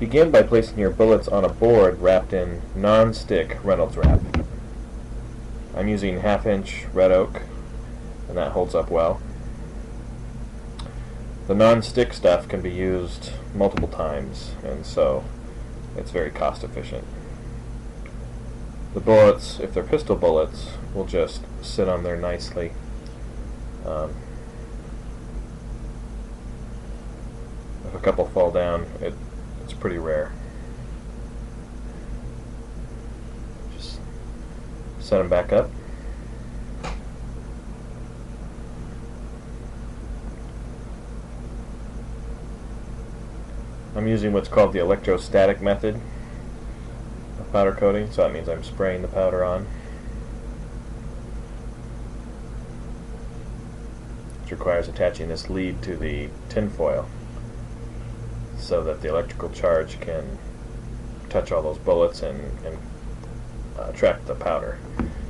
Begin by placing your bullets on a board wrapped in non-stick Reynolds wrap. I'm using 1/2-inch red oak, and that holds up well. The non-stick stuff can be used multiple times, and so it's very cost efficient. The bullets, if they're pistol bullets, will just sit on there nicely. If a couple fall down, it's pretty rare. Just set them back up. I'm using what's called the electrostatic method of powder coating, so that means I'm spraying the powder on. Which requires attaching this lead to the tinfoil so that the electrical charge can touch all those bullets and trap the powder.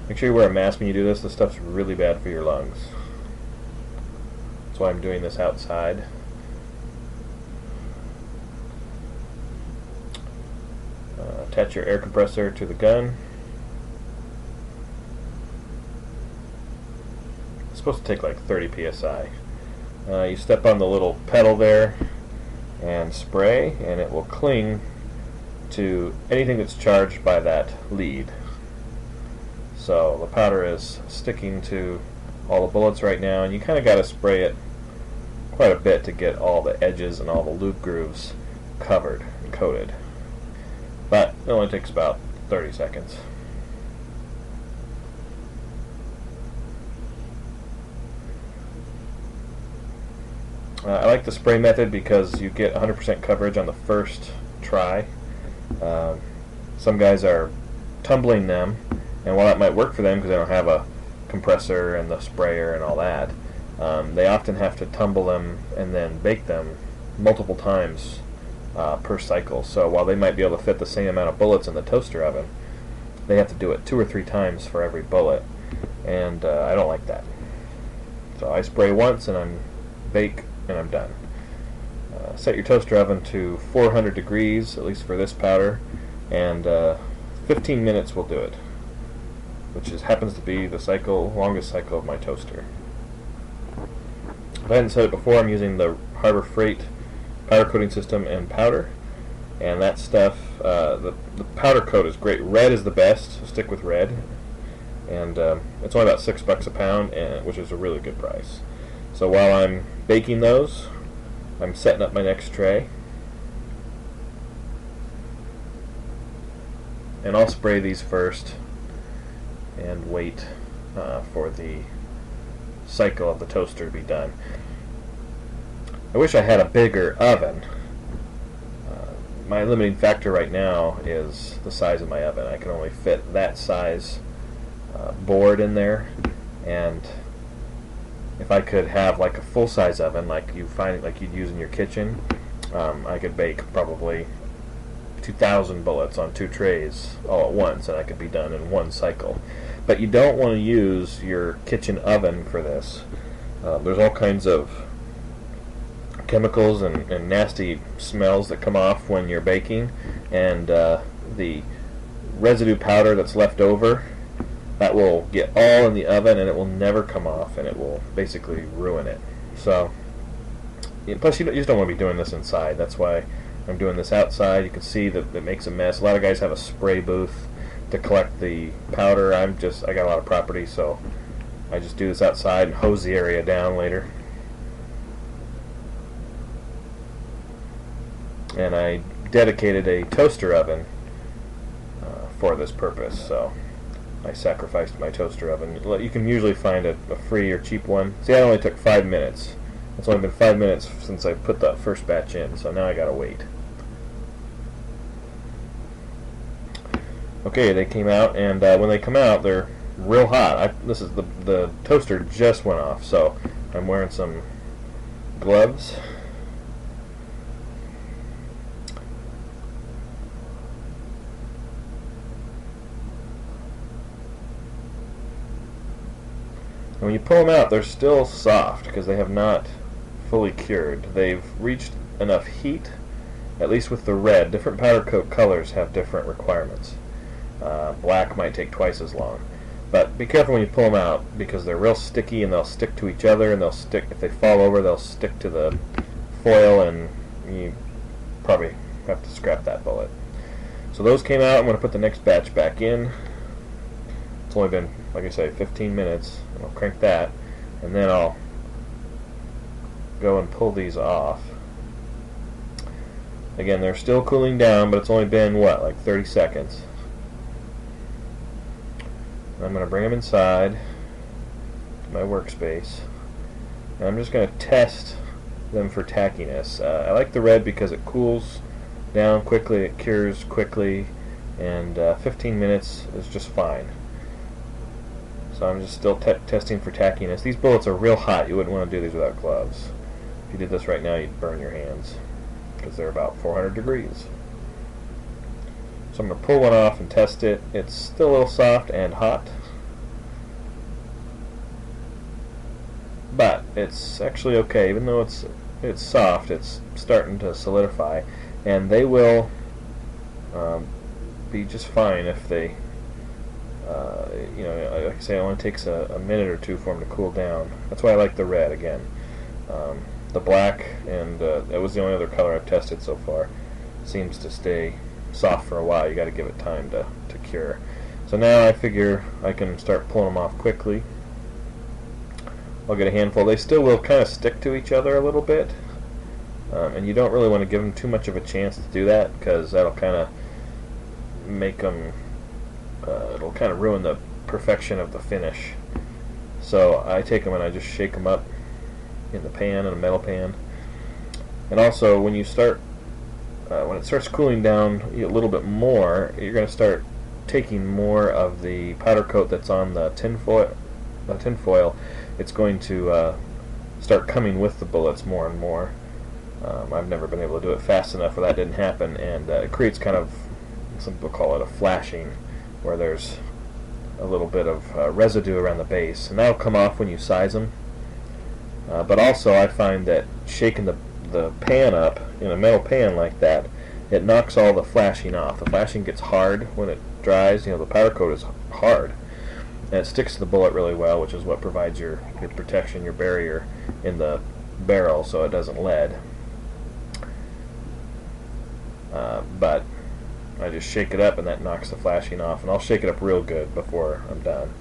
Make sure you wear a mask when you do this. This stuff's really bad for your lungs. That's why I'm doing this outside. Attach your air compressor to the gun. It's supposed to take like 30 psi. You step on the little pedal there and spray, and it will cling to anything that's charged by that lead. So the powder is sticking to all the bullets right now, and you kind of got to spray it quite a bit to get all the edges and all the loop grooves covered and coated. But it only takes about 30 seconds. I like the spray method because you get 100% coverage on the first try. Some guys are tumbling them, and while that might work for them because they don't have a compressor and the sprayer and all that, they often have to tumble them and then bake them multiple times per cycle. So while they might be able to fit the same amount of bullets in the toaster oven, they have to do it 2 or 3 times for every bullet, and I don't like that. So I spray once and I'm bake and I'm done. Set your toaster oven to 400 degrees, at least for this powder, and 15 minutes will do it, which happens to be the longest cycle of my toaster. If I hadn't said it before, I'm using the Harbor Freight powder coating system and powder, and that stuff, the powder coat is great. Red is the best, so stick with red, and it's only about $6 a pound, which is a really good price. So while I'm baking those, I'm setting up my next tray, and I'll spray these first and wait for the cycle of the toaster to be done. I wish I had a bigger oven. My limiting factor right now is the size of my oven. I can only fit that size board in there, and if I could have like a full-size oven like you'd use in your kitchen, I could bake probably 2,000 bullets on 2 trays all at once, and I could be done in one cycle. But you don't want to use your kitchen oven for this. There's all kinds of chemicals and nasty smells that come off when you're baking, and the residue powder that's left over, that will get all in the oven and it will never come off, and it will basically ruin it. So plus you just don't want to be doing this inside. That's why I'm doing this outside. You can see that it makes a mess. A lot of guys have a spray booth to collect the powder. I got a lot of property, so I just do this outside and hose the area down later. And I dedicated a toaster oven for this purpose, so I sacrificed my toaster oven. You can usually find a free or cheap one. See, that only took 5 minutes. It's only been 5 minutes since I put that first batch in, so now I gotta wait. Okay, they came out, and when they come out, they're real hot. This is the toaster just went off, so I'm wearing some gloves. And when you pull them out, they're still soft because they have not fully cured. They've reached enough heat at least with the red, different powder coat colors have different requirements. Black might take twice as long. But be careful when you pull them out, because they're real sticky and they'll stick to each other, and they'll stick, if they fall over, they'll stick to the foil, and you probably have to scrap that bullet. So those came out. I'm going to put the next batch back in. It's only been, like I say, 15 minutes. I'll crank that, and then I'll go and pull these off. Again, they're still cooling down, but it's only been, what, like 30 seconds. I'm going to bring them inside my workspace, and I'm just going to test them for tackiness. I like the red because it cools down quickly, it cures quickly, and 15 minutes is just fine. So I'm just still testing for tackiness. These bullets are real hot. You wouldn't want to do these without gloves. If you did this right now, you'd burn your hands, because they're about 400 degrees. So I'm going to pull one off and test it. It's still a little soft and hot, but it's actually okay. Even though it's soft, it's starting to solidify, and they will be just fine if they, like I say, it only takes a minute or two for them to cool down. That's why I like the red again. The black, and that was the only other color I've tested so far, seems to stay soft for a while. You got to give it time to cure. So now I figure I can start pulling them off quickly. I'll get a handful. They still will kind of stick to each other a little bit, and you don't really want to give them too much of a chance to do that, because that'll kind of make them, it'll kind of ruin the perfection of the finish. So I take them and I just shake them up in the pan, in a metal pan. And also, when you start when it starts cooling down a little bit more, you're going to start taking more of the powder coat that's on the tin foil. It's going to start coming with the bullets more and more. I've never been able to do it fast enough where that didn't happen, and it creates kind of, some people call it a flashing, where there's a little bit of residue around the base, and that'll come off when you size them. But also, I find that shaking the pan up in a metal pan like that, it knocks all the flashing off. The flashing gets hard when it dries. The powder coat is hard, and it sticks to the bullet really well, which is what provides your protection, your barrier in the barrel, so it doesn't lead. But I just shake it up, and that knocks the flashing off, and I'll shake it up real good before I'm done.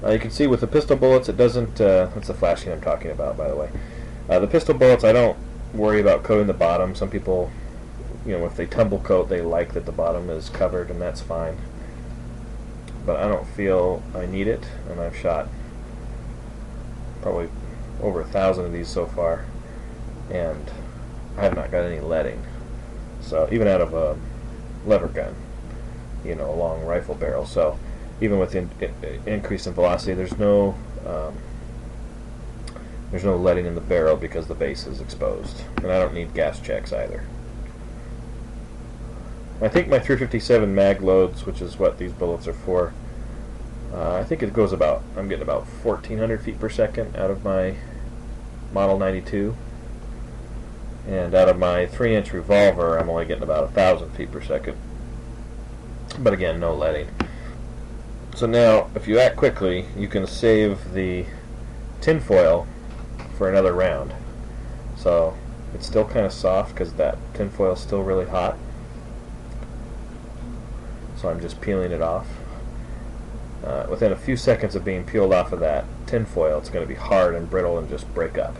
You can see with the pistol bullets, it doesn't, that's the flashing I'm talking about, by the way. The pistol bullets, I don't worry about coating the bottom. Some people, if they tumble coat, they like that the bottom is covered, and that's fine. But I don't feel I need it, and I've shot probably over 1,000 of these so far, and I have not got any leading. So even out of a lever gun, a long rifle barrel. So even with the increase in velocity, there's no leading in the barrel because the base is exposed, and I don't need gas checks either. I think my 357 mag loads, which is what these bullets are for, I think it goes about, I'm getting about 1,400 feet per second out of my Model 92, and out of my 3-inch revolver I'm only getting about 1,000 feet per second, but again, no leading. So now, if you act quickly, you can save the tin foil for another round. So it's still kind of soft because that tin foil is still really hot. So I'm just peeling it off. Within a few seconds of being peeled off of that tin foil, it's going to be hard and brittle and just break up.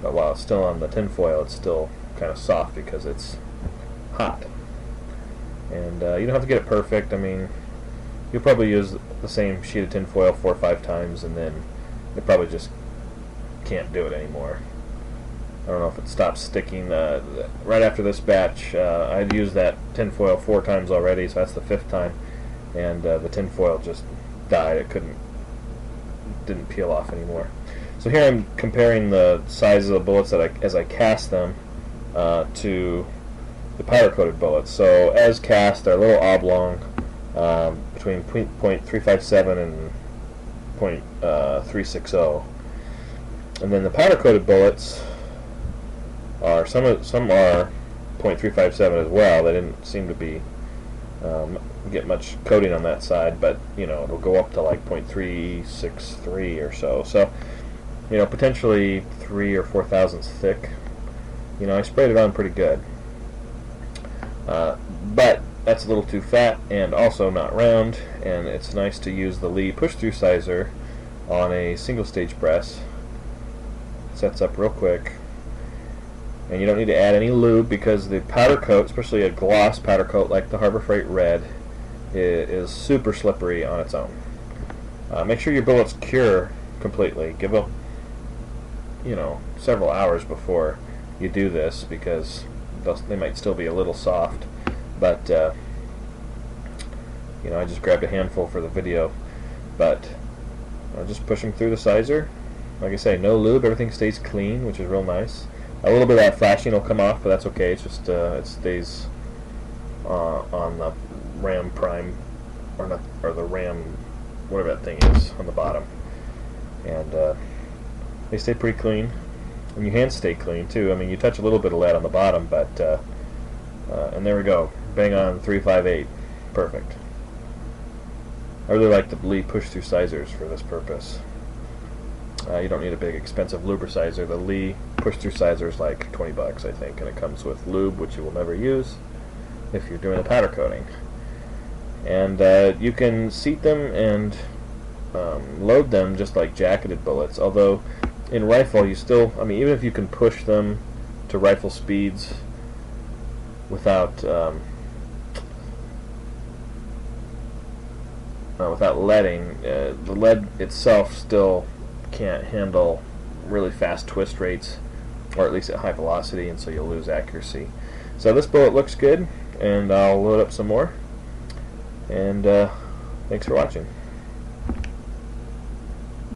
But while it's still on the tin foil, it's still kind of soft because it's hot. And you don't have to get it perfect. I mean, you'll probably use the same sheet of tin foil 4 or 5 times, and then it probably just can't do it anymore. I don't know if it stops sticking. Right after this batch, I'd used that tin foil 4 times already, so that's the 5th time, and the tin foil just died. It didn't peel off anymore. So here I'm comparing the sizes of the bullets as I cast them to the powder-coated bullets. So as cast, they're a little oblong, between .357 and .360, and then the powder-coated bullets, some are .357 as well. They didn't seem to be get much coating on that side, but it'll go up to like .363 or so. So potentially 3 or 4 thousandths thick. I sprayed it on pretty good, but that's a little too fat and also not round. And it's nice to use the Lee push-through sizer on a single stage press. Sets up real quick. And you don't need to add any lube because the powder coat, especially a gloss powder coat like the Harbor Freight Red, is super slippery on its own. Make sure your bullets cure completely. Give them, several hours before you do this because they might still be a little soft. But I just grabbed a handful for the video. But just pushing through the sizer. Like I say, no lube. Everything stays clean, which is real nice. A little bit of that flashing will come off, but that's okay. It's just it stays on the Ram Prime or the Ram, whatever that thing is, on the bottom. And they stay pretty clean, and your hands stay clean too. I mean, you touch a little bit of lead on the bottom, but and there we go, bang on 358, perfect. I really like the Lee push-through sizers for this purpose. You don't need a big expensive lubricizer. The Lee push-through sizer is like 20 bucks, I think, and it comes with lube, which you will never use if you're doing a powder coating. And you can seat them and load them just like jacketed bullets, although in rifle you still, even if you can push them to rifle speeds without leading, the lead itself still can't handle really fast twist rates, or at least at high velocity, and so you'll lose accuracy. So this bullet looks good, and I'll load up some more, and thanks for watching.